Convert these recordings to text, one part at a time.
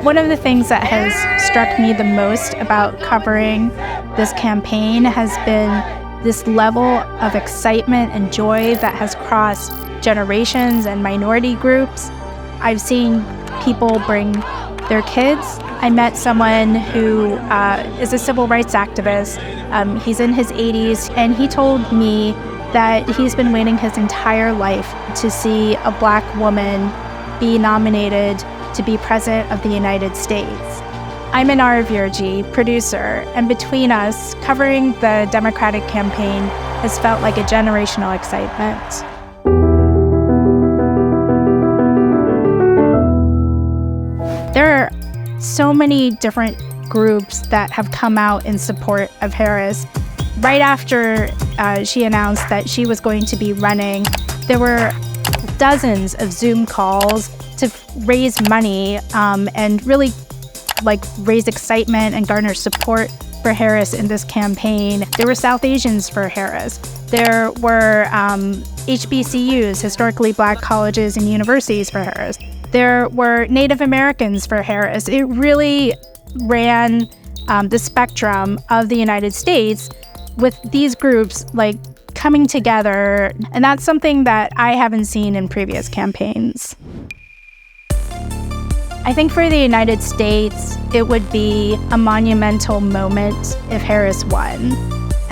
One of the things that has struck me the most about covering this campaign has been this level of excitement and joy that has crossed generations and minority groups. I've seen people bring their kids. I met someone who is a civil rights activist. He's in his 80s, and he told me that he's been waiting his entire life to see a Black woman be nominated to be President of the United States. I'm Anar Virji, producer, and between us, covering the Democratic campaign has felt like a generational excitement. There are so many different groups that have come out in support of Harris. Right after she announced that she was going to be running, there were dozens of Zoom calls to raise money and really raise excitement and garner support for Harris in this campaign. There were South Asians for Harris. There were HBCUs, historically Black colleges and universities for Harris. There were Native Americans for Harris. It really ran the spectrum of the United States with these groups coming together. And that's something that I haven't seen in previous campaigns. I think for the United States, it would be a monumental moment if Harris won.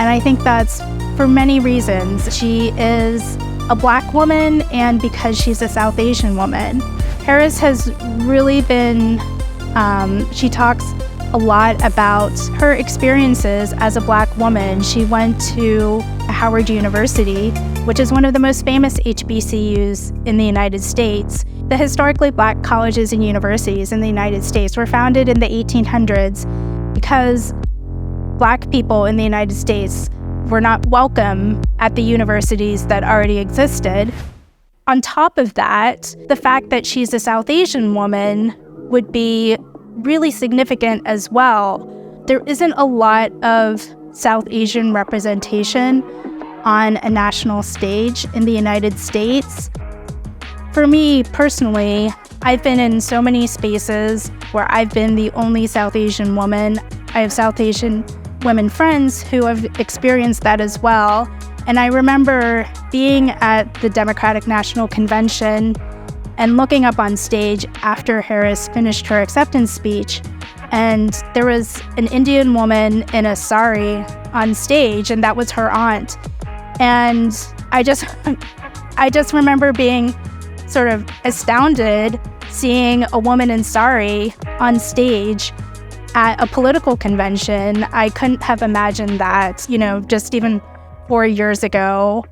And I think that's for many reasons. She is a Black woman, and because she's a South Asian woman. Harris has really been, she talks a lot about her experiences as a Black woman. She went to Howard University, which is one of the most famous HBCUs in the United States. The historically Black colleges and universities in the United States were founded in the 1800s because Black people in the United States were not welcome at the universities that already existed. On top of that, the fact that she's a South Asian woman would be really significant as well. There isn't a lot of South Asian representation on a national stage in the United States. For me personally, I've been in so many spaces where I've been the only South Asian woman. I have South Asian women friends who have experienced that as well. And I remember being at the Democratic National Convention and looking up on stage after Harris finished her acceptance speech, and there was an Indian woman in a sari on stage, and that was her aunt. And I just remember being sort of astounded seeing a woman in sari on stage at a political convention. I couldn't have imagined that, just even 4 years ago.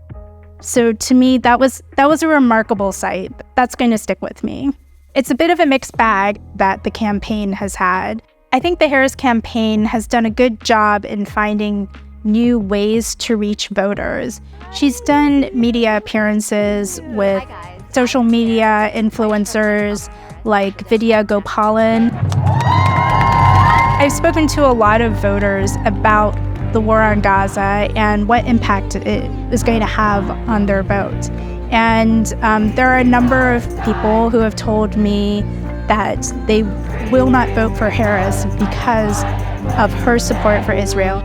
So to me, that was a remarkable sight. That's going to stick with me. It's a bit of a mixed bag that the campaign has had. I think the Harris campaign has done a good job in finding new ways to reach voters. She's done media appearances with social media influencers like Vidya Gopalan. I've spoken to a lot of voters about the war on Gaza and what impact it is going to have on their vote. And there are a number of people who have told me that they will not vote for Harris because of her support for Israel.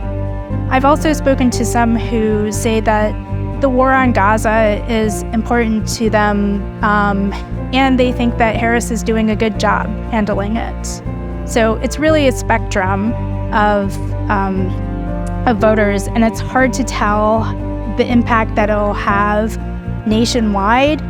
I've also spoken to some who say that the war on Gaza is important to them, and they think that Harris is doing a good job handling it. So it's really a spectrum of voters, and it's hard to tell the impact that it'll have nationwide